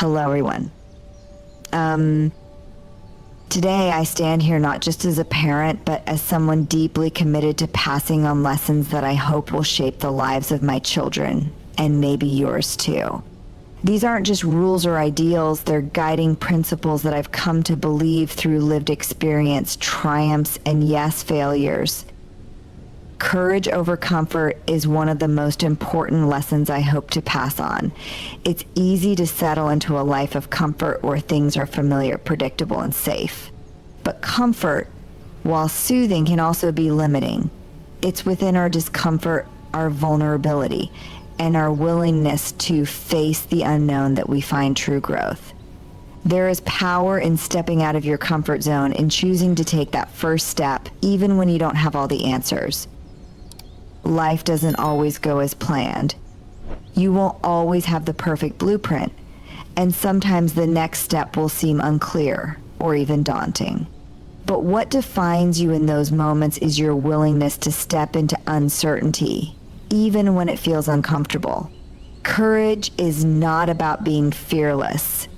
Hello, everyone. Today I stand here not just as a parent, but as someone deeply committed to passing on lessons that I hope will shape the lives of my children, and maybe yours too. These aren't just rules or ideals, they're guiding principles that I've come to believe through lived experience, triumphs, and yes, failures. Courage over comfort is one of the most important lessons I hope to pass on. It's easy to settle into a life of comfort where things are familiar, predictable, and safe. But comfort, while soothing, can also be limiting. It's within our discomfort, our vulnerability, and our willingness to face the unknown that we find true growth. There is power in stepping out of your comfort zone and choosing to take that first step, even when you don't have all the answers. Life doesn't always go as planned. You won't always have the perfect blueprint, and sometimes the next step will seem unclear or even daunting. But what defines you in those moments is your willingness to step into uncertainty, even when it feels uncomfortable. Courage is not about being fearless.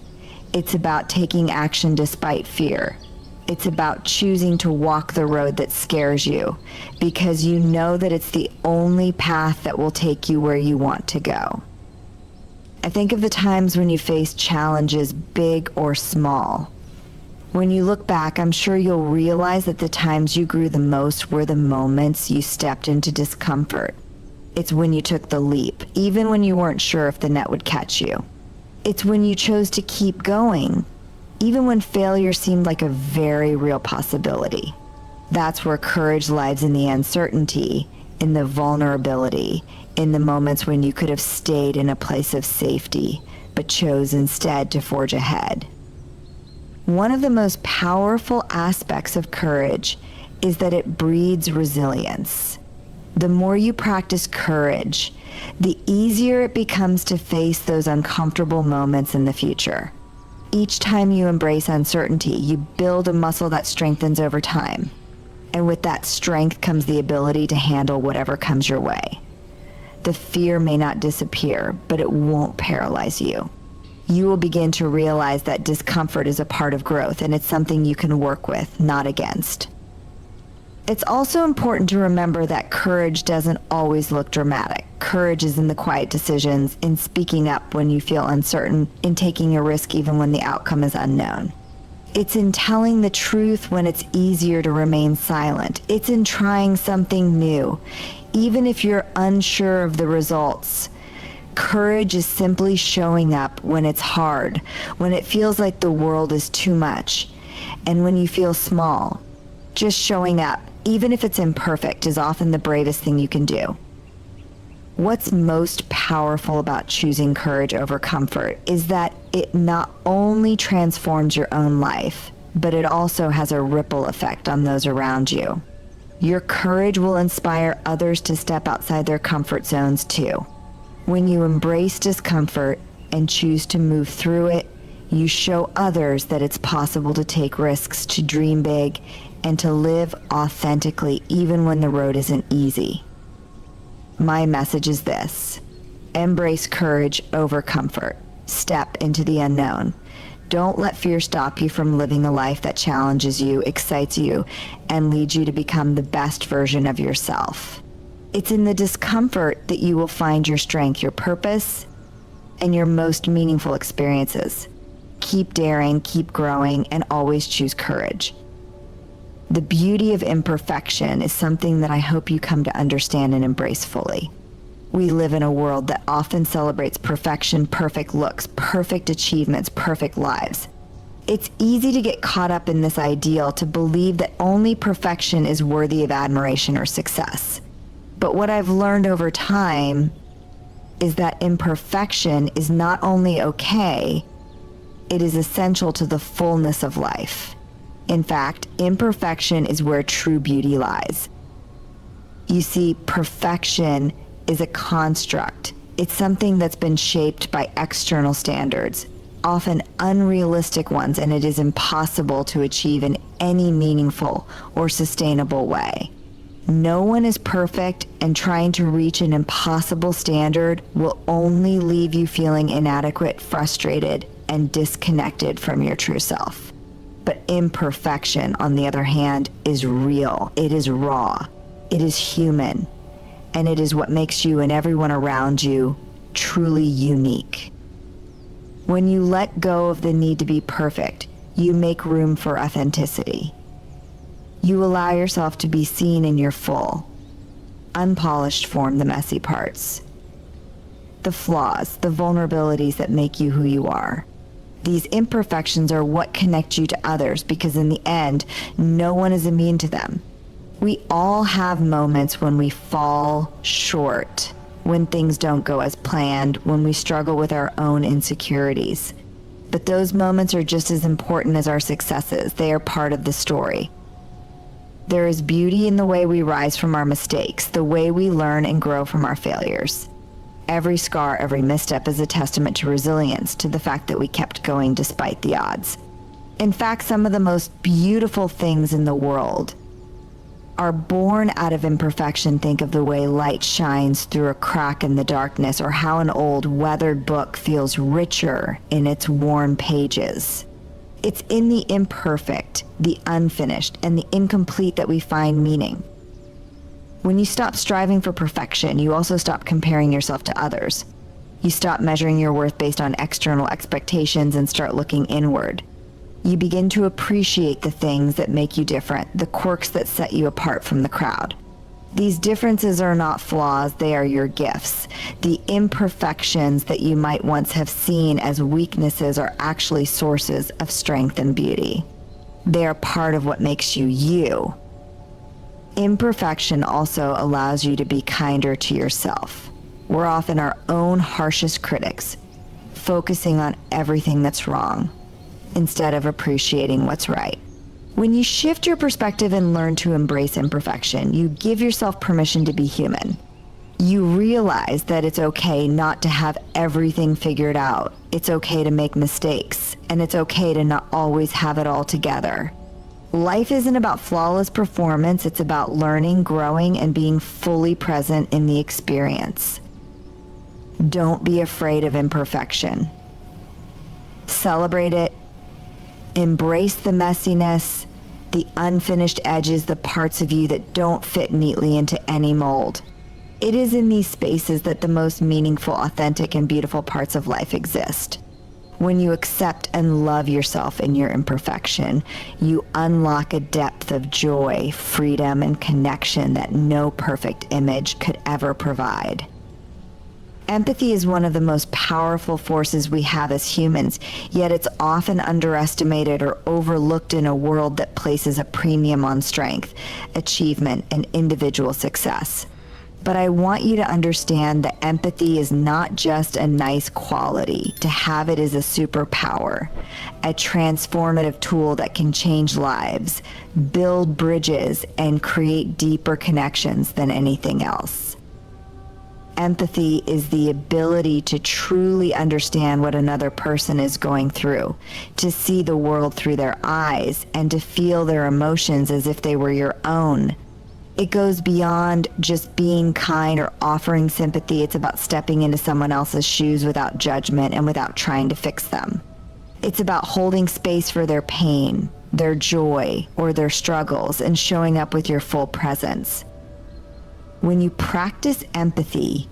It's about taking action despite fear. It's about choosing to walk the road that scares you because you know that it's the only path that will take you where you want to go. I think of the times when you face challenges, big or small. When you look back, I'm sure you'll realize that the times you grew the most were the moments you stepped into discomfort. It's when you took the leap, even when you weren't sure if the net would catch you. It's when you chose to keep going, even when failure seemed like a very real possibility. That's where courage lies, in the uncertainty, in the vulnerability, in the moments when you could have stayed in a place of safety, but chose instead to forge ahead. One of the most powerful aspects of courage is that it breeds resilience. The more you practice courage, the easier it becomes to face those uncomfortable moments in the future. Each time you embrace uncertainty, you build a muscle that strengthens over time. And with that strength comes the ability to handle whatever comes your way. The fear may not disappear, but it won't paralyze you. You will begin to realize that discomfort is a part of growth, and it's something you can work with, not against. It's also important to remember that courage doesn't always look dramatic. Courage is in the quiet decisions, in speaking up when you feel uncertain, in taking a risk even when the outcome is unknown. It's in telling the truth when it's easier to remain silent. It's in trying something new, even if you're unsure of the results. Courage is simply showing up when it's hard, when it feels like the world is too much, and when you feel small. Just showing up, even if it's imperfect, is often the bravest thing you can do. What's most powerful about choosing courage over comfort is that it not only transforms your own life, but it also has a ripple effect on those around you. Your courage will inspire others to step outside their comfort zones too. When you embrace discomfort and choose to move through it, you show others that it's possible to take risks, to dream big, and to live authentically even when the road isn't easy. My message is this: embrace courage over comfort. Step into the unknown. Don't let fear stop you from living a life that challenges you, excites you, and leads you to become the best version of yourself. It's in the discomfort that you will find your strength, your purpose, and your most meaningful experiences. Keep daring, keep growing, and always choose courage. The beauty of imperfection is something that I hope you come to understand and embrace fully. We live in a world that often celebrates perfection, perfect looks, perfect achievements, perfect lives. It's easy to get caught up in this ideal, to believe that only perfection is worthy of admiration or success. But what I've learned over time is that imperfection is not only okay, it is essential to the fullness of life. In fact, imperfection is where true beauty lies. You see, perfection is a construct. It's something that's been shaped by external standards, often unrealistic ones, and it is impossible to achieve in any meaningful or sustainable way. No one is perfect, and trying to reach an impossible standard will only leave you feeling inadequate, frustrated, and disconnected from your true self. But imperfection, on the other hand, is real. It is raw. It is human. And it is what makes you and everyone around you truly unique. When you let go of the need to be perfect, you make room for authenticity. You allow yourself to be seen in your full, unpolished form, the messy parts, the flaws, the vulnerabilities that make you who you are. These imperfections are what connect you to others, because in the end, no one is immune to them. We all have moments when we fall short, when things don't go as planned, when we struggle with our own insecurities. But those moments are just as important as our successes. They are part of the story. There is beauty in the way we rise from our mistakes, the way we learn and grow from our failures. Every scar, every misstep is a testament to resilience, to the fact that we kept going despite the odds. In fact, some of the most beautiful things in the world are born out of imperfection. Think of the way light shines through a crack in the darkness, or how an old, weathered book feels richer in its worn pages. It's in the imperfect, the unfinished, and the incomplete that we find meaning. When you stop striving for perfection, you also stop comparing yourself to others. You stop measuring your worth based on external expectations and start looking inward. You begin to appreciate the things that make you different, the quirks that set you apart from the crowd. These differences are not flaws, they are your gifts. The imperfections that you might once have seen as weaknesses are actually sources of strength and beauty. They are part of what makes you you. Imperfection also allows you to be kinder to yourself. We're often our own harshest critics, focusing on everything that's wrong, instead of appreciating what's right. When you shift your perspective and learn to embrace imperfection, you give yourself permission to be human. You realize that it's okay not to have everything figured out. It's okay to make mistakes, and it's okay to not always have it all together. Life isn't about flawless performance, it's about learning, growing, and being fully present in the experience. Don't be afraid of imperfection. Celebrate it. Embrace the messiness, the unfinished edges, the parts of you that don't fit neatly into any mold. It is in these spaces that the most meaningful, authentic, and beautiful parts of life exist. When you accept and love yourself in your imperfection, you unlock a depth of joy, freedom, and connection that no perfect image could ever provide. Empathy is one of the most powerful forces we have as humans, yet it's often underestimated or overlooked in a world that places a premium on strength, achievement, and individual success. But I want you to understand that empathy is not just a nice quality. To have it is a superpower, a transformative tool that can change lives, build bridges, and create deeper connections than anything else. Empathy is the ability to truly understand what another person is going through, to see the world through their eyes, and to feel their emotions as if they were your own. It goes beyond just being kind or offering sympathy. It's about stepping into someone else's shoes without judgment and without trying to fix them. It's about holding space for their pain, their joy, or their struggles, and showing up with your full presence. When you practice empathy,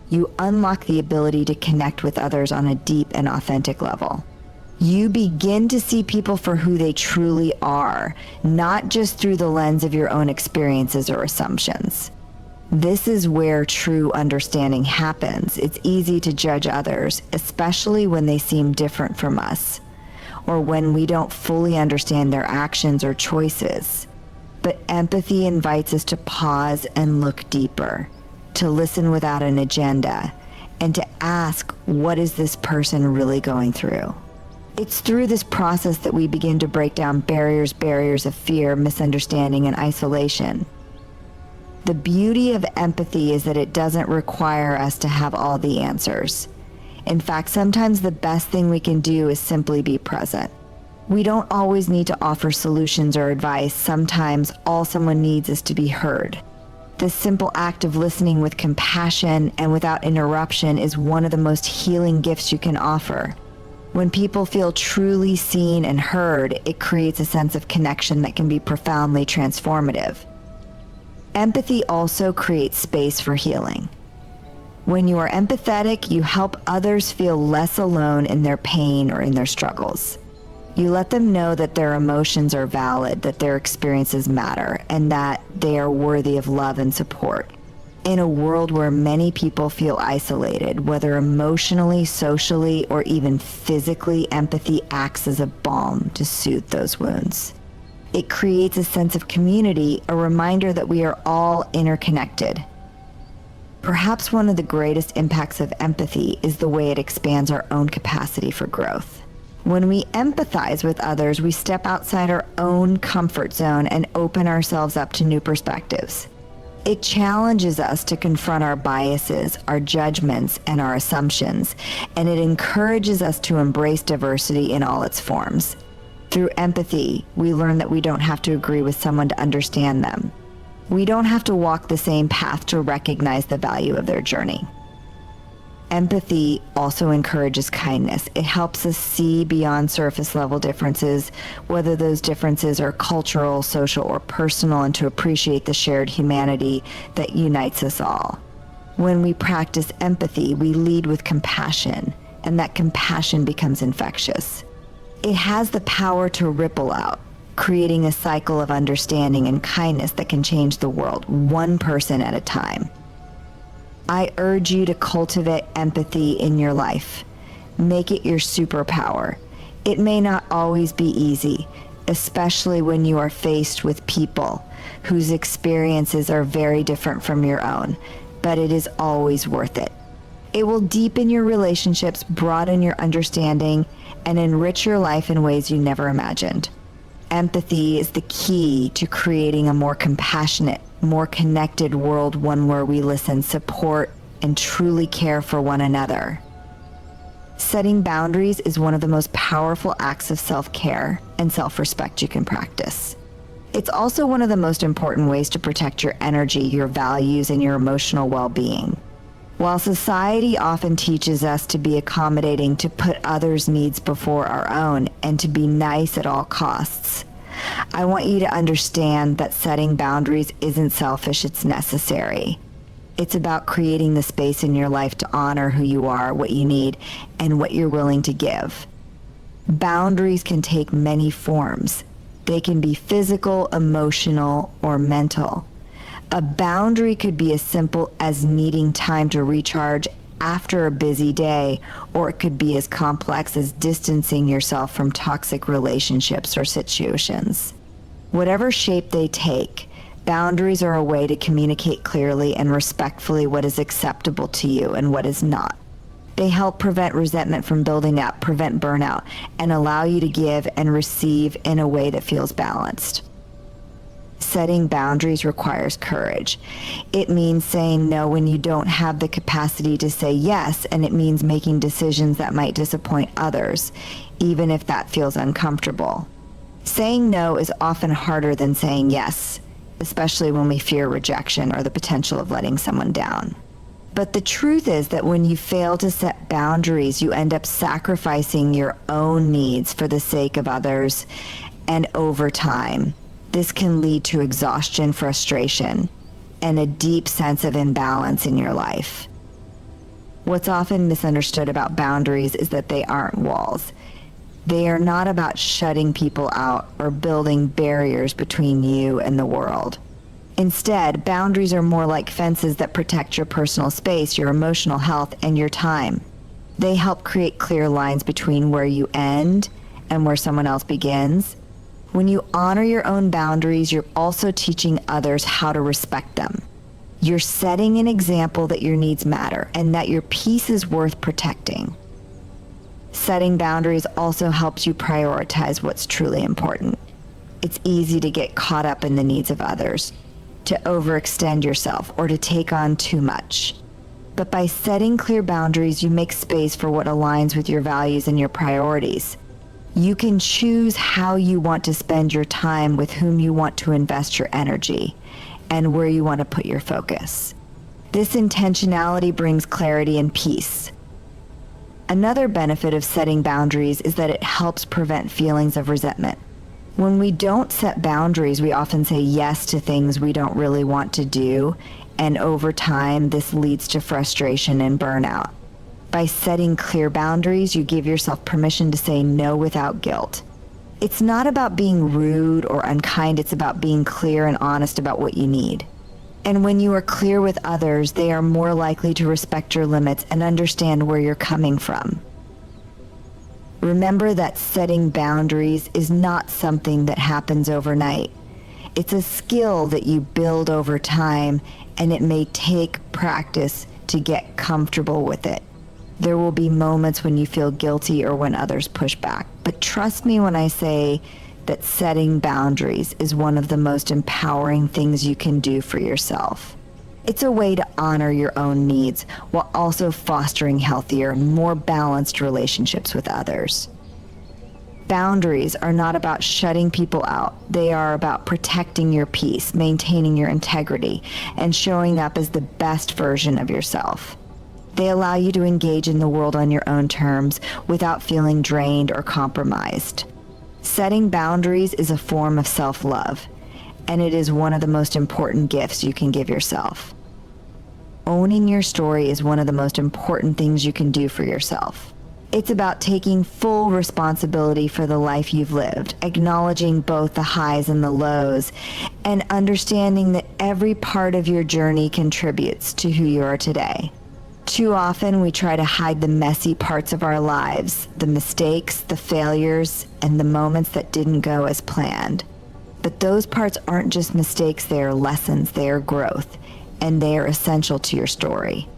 you unlock the ability to connect with others on a deep and authentic level. You begin to see people for who they truly are, not just through the lens of your own experiences or assumptions. This is where true understanding happens. It's easy to judge others, especially when they seem different from us, or when we don't fully understand their actions or choices. But empathy invites us to pause and look deeper, to listen without an agenda, and to ask, what is this person really going through? It's through this process that we begin to break down barriers of fear, misunderstanding, and isolation. The beauty of empathy is that it doesn't require us to have all the answers. In fact, sometimes the best thing we can do is simply be present. We don't always need to offer solutions or advice. Sometimes all someone needs is to be heard. This simple act of listening with compassion and without interruption is one of the most healing gifts you can offer. When people feel truly seen and heard, it creates a sense of connection that can be profoundly transformative. Empathy also creates space for healing. When you are empathetic, you help others feel less alone in their pain or in their struggles. You let them know that their emotions are valid, that their experiences matter, and that they are worthy of love and support. In a world where many people feel isolated, whether emotionally, socially, or even physically, empathy acts as a balm to soothe those wounds. It creates a sense of community, a reminder that we are all interconnected. Perhaps one of the greatest impacts of empathy is the way it expands our own capacity for growth. When we empathize with others, we step outside our own comfort zone and open ourselves up to new perspectives. It challenges us to confront our biases, our judgments, and our assumptions, and it encourages us to embrace diversity in all its forms. Through empathy, we learn that we don't have to agree with someone to understand them. We don't have to walk the same path to recognize the value of their journey. Empathy also encourages kindness. It helps us see beyond surface level differences, whether those differences are cultural, social, or personal, and to appreciate the shared humanity that unites us all. When we practice empathy, we lead with compassion, and that compassion becomes infectious. It has the power to ripple out, creating a cycle of understanding and kindness that can change the world, one person at a time. I urge you to cultivate empathy in your life. Make it your superpower. It may not always be easy, especially when you are faced with people whose experiences are very different from your own, but it is always worth it. It will deepen your relationships, broaden your understanding, and enrich your life in ways you never imagined. Empathy is the key to creating a more compassionate, more connected world, one where we listen, support, and truly care for one another. Setting boundaries is one of the most powerful acts of self-care and self-respect you can practice. It's also one of the most important ways to protect your energy, your values, and your emotional well-being. While society often teaches us to be accommodating, to put others' needs before our own, and to be nice at all costs, I want you to understand that setting boundaries isn't selfish, it's necessary. It's about creating the space in your life to honor who you are, what you need, and what you're willing to give. Boundaries can take many forms. They can be physical, emotional, or mental. A boundary could be as simple as needing time to recharge after a busy day, or it could be as complex as distancing yourself from toxic relationships or situations. Whatever shape they take, boundaries are a way to communicate clearly and respectfully what is acceptable to you and what is not. They help prevent resentment from building up, prevent burnout, and allow you to give and receive in a way that feels balanced. Setting boundaries requires courage. It means saying no when you don't have the capacity to say yes, and it means making decisions that might disappoint others, even if that feels uncomfortable. Saying no is often harder than saying yes, especially when we fear rejection or the potential of letting someone down. But the truth is that when you fail to set boundaries, you end up sacrificing your own needs for the sake of others, and over time, this can lead to exhaustion, frustration, and a deep sense of imbalance in your life. What's often misunderstood about boundaries is that they aren't walls. They are not about shutting people out or building barriers between you and the world. Instead, boundaries are more like fences that protect your personal space, your emotional health, and your time. They help create clear lines between where you end and where someone else begins. When you honor your own boundaries, you're also teaching others how to respect them. You're setting an example that your needs matter and that your peace is worth protecting. Setting boundaries also helps you prioritize what's truly important. It's easy to get caught up in the needs of others, to overextend yourself, or to take on too much. But by setting clear boundaries, you make space for what aligns with your values and your priorities. You can choose how you want to spend your time, with whom you want to invest your energy, and where you want to put your focus. This intentionality brings clarity and peace. Another benefit of setting boundaries is that it helps prevent feelings of resentment. When we don't set boundaries, we often say yes to things we don't really want to do, and over time, this leads to frustration and burnout. By setting clear boundaries, you give yourself permission to say no without guilt. It's not about being rude or unkind, it's about being clear and honest about what you need. And when you are clear with others, they are more likely to respect your limits and understand where you're coming from. Remember that setting boundaries is not something that happens overnight. It's a skill that you build over time, and it may take practice to get comfortable with it. There will be moments when you feel guilty or when others push back. But trust me when I say that setting boundaries is one of the most empowering things you can do for yourself. It's a way to honor your own needs while also fostering healthier, more balanced relationships with others. Boundaries are not about shutting people out. They are about protecting your peace, maintaining your integrity, and showing up as the best version of yourself. They allow you to engage in the world on your own terms without feeling drained or compromised. Setting boundaries is a form of self-love, and it is one of the most important gifts you can give yourself. Owning your story is one of the most important things you can do for yourself. It's about taking full responsibility for the life you've lived, acknowledging both the highs and the lows, and understanding that every part of your journey contributes to who you are today. Too often we try to hide the messy parts of our lives, the mistakes, the failures, and the moments that didn't go as planned. But those parts aren't just mistakes, they are lessons, they are growth, and they are essential to your story.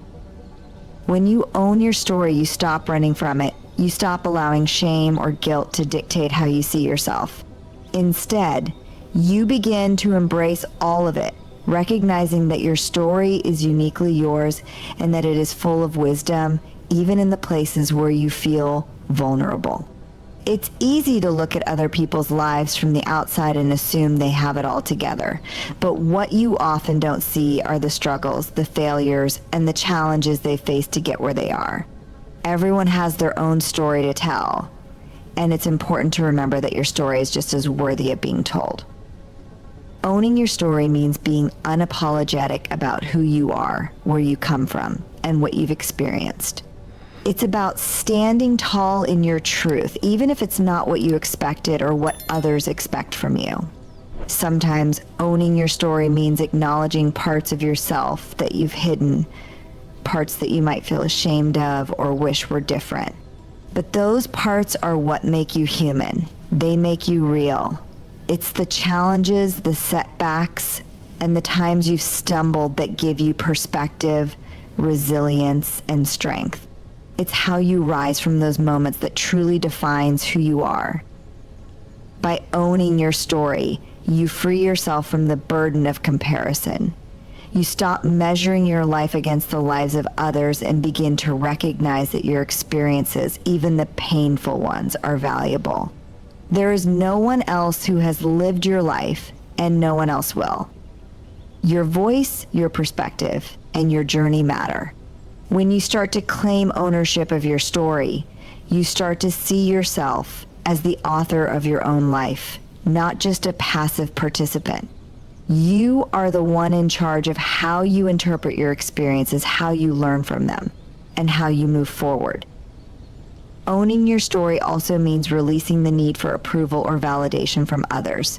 When you own your story, you stop running from it. You stop allowing shame or guilt to dictate how you see yourself. Instead, you begin to embrace all of it, recognizing that your story is uniquely yours and that it is full of wisdom, even in the places where you feel vulnerable. It's easy to look at other people's lives from the outside and assume they have it all together. But what you often don't see are the struggles, the failures, and the challenges they face to get where they are. Everyone has their own story to tell, and it's important to remember that your story is just as worthy of being told. Owning your story means being unapologetic about who you are, where you come from, and what you've experienced. It's about standing tall in your truth, even if it's not what you expected or what others expect from you. Sometimes owning your story means acknowledging parts of yourself that you've hidden, parts that you might feel ashamed of or wish were different. But those parts are what make you human. They make you real. It's the challenges, the setbacks, and the times you've stumbled that give you perspective, resilience, and strength. It's how you rise from those moments that truly defines who you are. By owning your story, you free yourself from the burden of comparison. You stop measuring your life against the lives of others and begin to recognize that your experiences, even the painful ones, are valuable. There is no one else who has lived your life, and no one else will. Your voice, your perspective, and your journey matter. When you start to claim ownership of your story, you start to see yourself as the author of your own life, not just a passive participant. You are the one in charge of how you interpret your experiences, how you learn from them, and how you move forward. Owning your story also means releasing the need for approval or validation from others.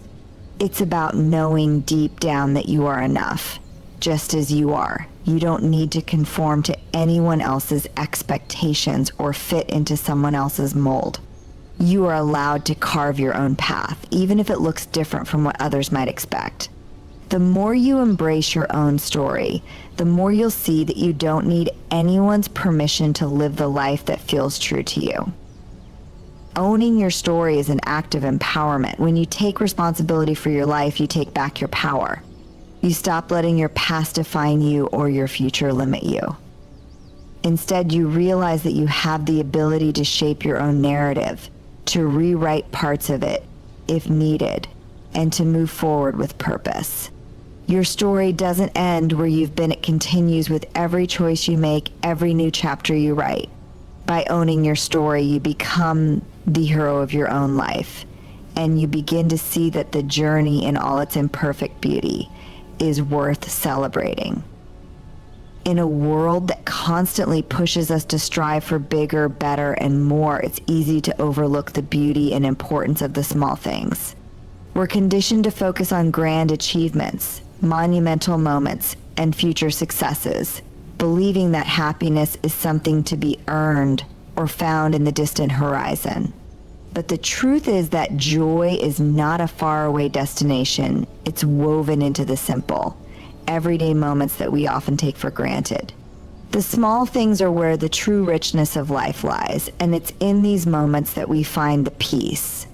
It's about knowing deep down that you are enough, just as you are. You don't need to conform to anyone else's expectations or fit into someone else's mold. You are allowed to carve your own path, even if it looks different from what others might expect. The more you embrace your own story, the more you'll see that you don't need anyone's permission to live the life that feels true to you. Owning your story is an act of empowerment. When you take responsibility for your life, you take back your power. You stop letting your past define you or your future limit you. Instead, you realize that you have the ability to shape your own narrative, to rewrite parts of it if needed, and to move forward with purpose. Your story doesn't end where you've been. It continues with every choice you make, every new chapter you write. By owning your story, you become the hero of your own life, and you begin to see that the journey in all its imperfect beauty is worth celebrating. In a world that constantly pushes us to strive for bigger, better, and more, it's easy to overlook the beauty and importance of the small things. We're conditioned to focus on grand achievements, monumental moments, and future successes, believing that happiness is something to be earned or found in the distant horizon. But the truth is that joy is not a faraway destination. It's woven into the simple, everyday moments that we often take for granted. The small things are where the true richness of life lies, and it's in these moments that we find the peace,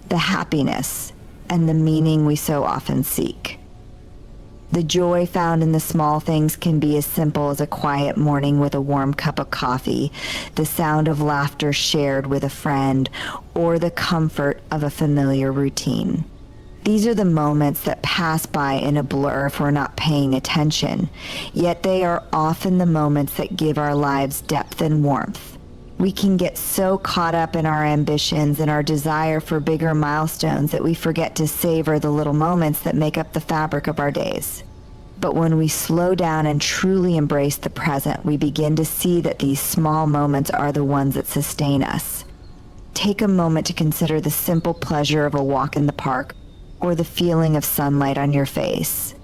the happiness, and the meaning we so often seek. The joy found in the small things can be as simple as a quiet morning with a warm cup of coffee, the sound of laughter shared with a friend, or the comfort of a familiar routine. These are the moments that pass by in a blur if we're not paying attention, yet they are often the moments that give our lives depth and warmth. We can get so caught up in our ambitions and our desire for bigger milestones that we forget to savor the little moments that make up the fabric of our days. But when we slow down and truly embrace the present, we begin to see that these small moments are the ones that sustain us. Take a moment to consider the simple pleasure of a walk in the park or the feeling of sunlight on your face.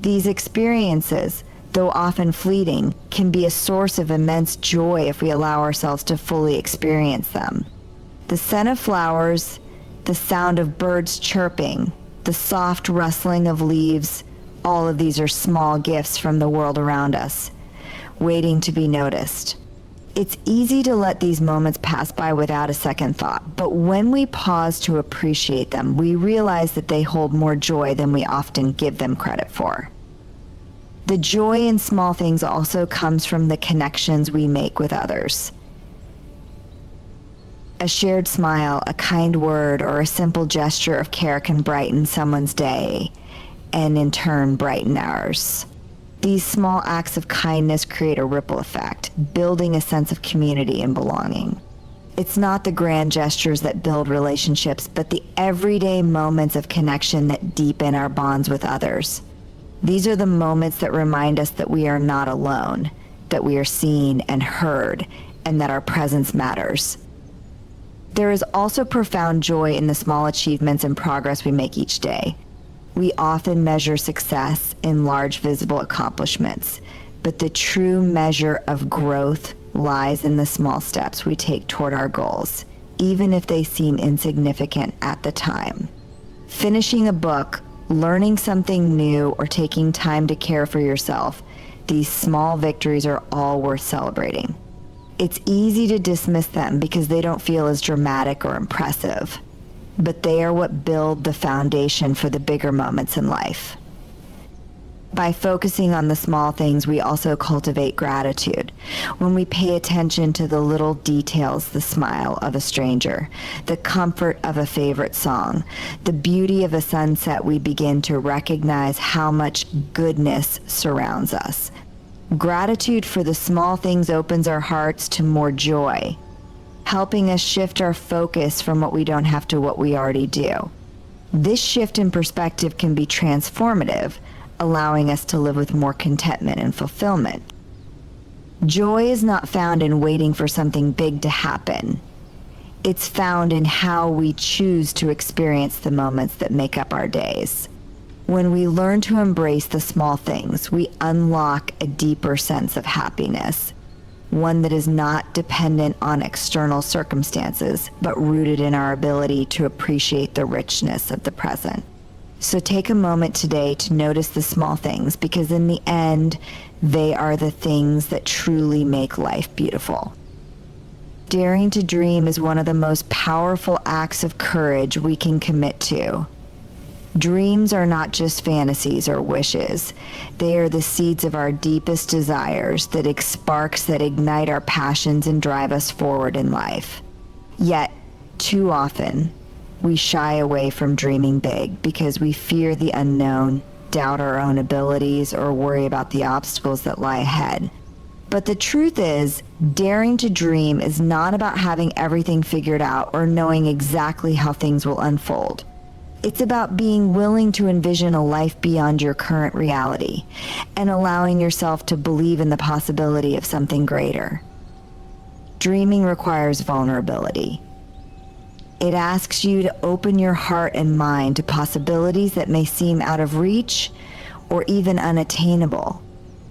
These experiences, though often fleeting, can be a source of immense joy if we allow ourselves to fully experience them. The scent of flowers, the sound of birds chirping, the soft rustling of leaves, all of these are small gifts from the world around us, waiting to be noticed. It's easy to let these moments pass by without a second thought, but when we pause to appreciate them, we realize that they hold more joy than we often give them credit for. The joy in small things also comes from the connections we make with others. A shared smile, a kind word, or a simple gesture of care can brighten someone's day, and in turn brighten ours. These small acts of kindness create a ripple effect, building a sense of community and belonging. It's not the grand gestures that build relationships, but the everyday moments of connection that deepen our bonds with others. These are the moments that remind us that we are not alone, that we are seen and heard, and that our presence matters. There is also profound joy in the small achievements and progress we make each day. We often measure success in large visible accomplishments, but the true measure of growth lies in the small steps we take toward our goals, even if they seem insignificant at the time. Finishing a book, learning something new, or taking time to care for yourself, these small victories are all worth celebrating. It's easy to dismiss them because they don't feel as dramatic or impressive, but they are what build the foundation for the bigger moments in life. By focusing on the small things, we also cultivate gratitude. When we pay attention to the little details, the smile of a stranger, the comfort of a favorite song, the beauty of a sunset, we begin to recognize how much goodness surrounds us. Gratitude for the small things opens our hearts to more joy, helping us shift our focus from what we don't have to what we already do. This shift in perspective can be transformative, allowing us to live with more contentment and fulfillment. Joy is not found in waiting for something big to happen. It's found in how we choose to experience the moments that make up our days. When we learn to embrace the small things, we unlock a deeper sense of happiness, one that is not dependent on external circumstances, but rooted in our ability to appreciate the richness of the present. So take a moment today to notice the small things, because in the end, they are the things that truly make life beautiful. Daring to dream is one of the most powerful acts of courage we can commit to. Dreams are not just fantasies or wishes. They are the seeds of our deepest desires, sparks that ignite our passions and drive us forward in life. Yet, too often, we shy away from dreaming big because we fear the unknown, doubt our own abilities, or worry about the obstacles that lie ahead. But the truth is, daring to dream is not about having everything figured out or knowing exactly how things will unfold. It's about being willing to envision a life beyond your current reality and allowing yourself to believe in the possibility of something greater. Dreaming requires vulnerability. It asks you to open your heart and mind to possibilities that may seem out of reach or even unattainable.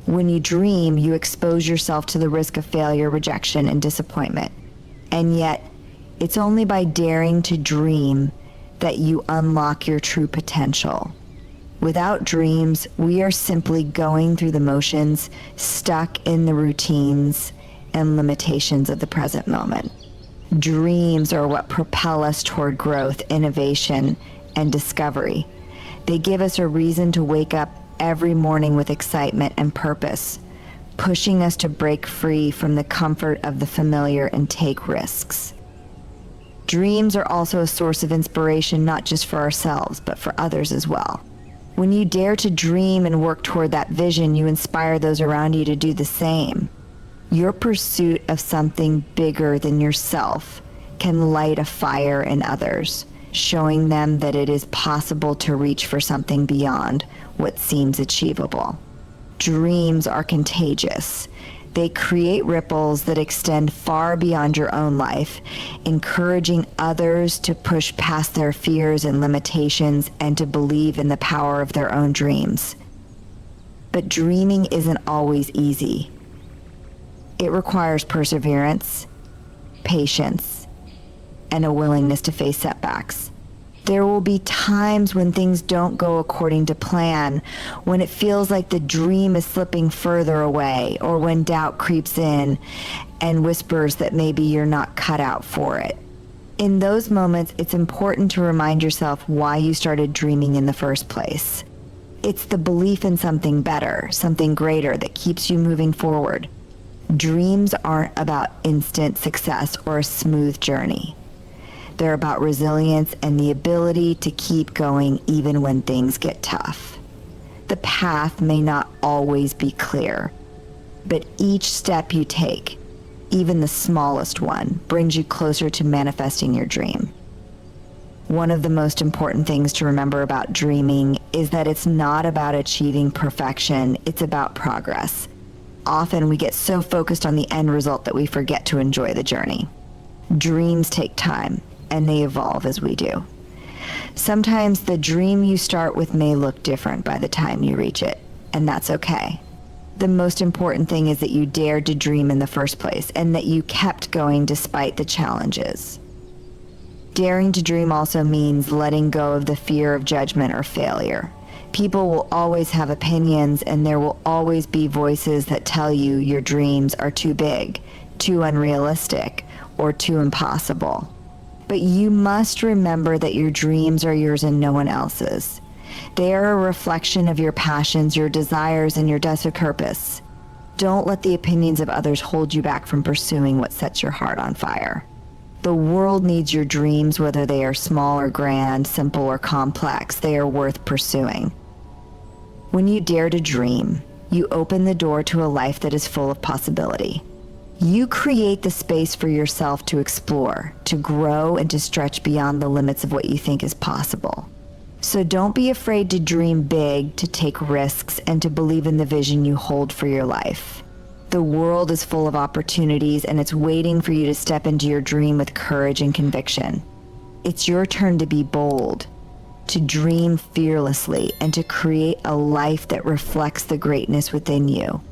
When you dream, you expose yourself to the risk of failure, rejection, and disappointment. And yet, it's only by daring to dream that you unlock your true potential. Without dreams, we are simply going through the motions, stuck in the routines and limitations of the present moment. Dreams are what propel us toward growth, innovation, and discovery. They give us a reason to wake up every morning with excitement and purpose, pushing us to break free from the comfort of the familiar and take risks. Dreams are also a source of inspiration, not just for ourselves, but for others as well. When you dare to dream and work toward that vision, you inspire those around you to do the same. Your pursuit of something bigger than yourself can light a fire in others, showing them that it is possible to reach for something beyond what seems achievable. Dreams are contagious. They create ripples that extend far beyond your own life, encouraging others to push past their fears and limitations and to believe in the power of their own dreams. But dreaming isn't always easy. It requires perseverance, patience, and a willingness to face setbacks. There will be times when things don't go according to plan, when it feels like the dream is slipping further away, or when doubt creeps in and whispers that maybe you're not cut out for it. In those moments, it's important to remind yourself why you started dreaming in the first place. It's the belief in something better, something greater that keeps you moving forward. Dreams aren't about instant success or a smooth journey. They're about resilience and the ability to keep going even when things get tough. The path may not always be clear, but each step you take, even the smallest one, brings you closer to manifesting your dream. One of the most important things to remember about dreaming is that it's not about achieving perfection, it's about progress. Often we get so focused on the end result that we forget to enjoy the journey. Dreams take time, and they evolve as we do. Sometimes the dream you start with may look different by the time you reach it, and that's okay. The most important thing is that you dared to dream in the first place, and that you kept going despite the challenges. Daring to dream also means letting go of the fear of judgment or failure. People will always have opinions, and there will always be voices that tell you your dreams are too big, too unrealistic, or too impossible. But you must remember that your dreams are yours and no one else's. They are a reflection of your passions, your desires, and your desperate purpose. Don't let the opinions of others hold you back from pursuing what sets your heart on fire. The world needs your dreams, whether they are small or grand, simple or complex. They are worth pursuing. When you dare to dream, you open the door to a life that is full of possibility. You create the space for yourself to explore, to grow, and to stretch beyond the limits of what you think is possible. So don't be afraid to dream big, to take risks, and to believe in the vision you hold for your life. The world is full of opportunities, and it's waiting for you to step into your dream with courage and conviction. It's your turn to be bold, to dream fearlessly, and to create a life that reflects the greatness within you.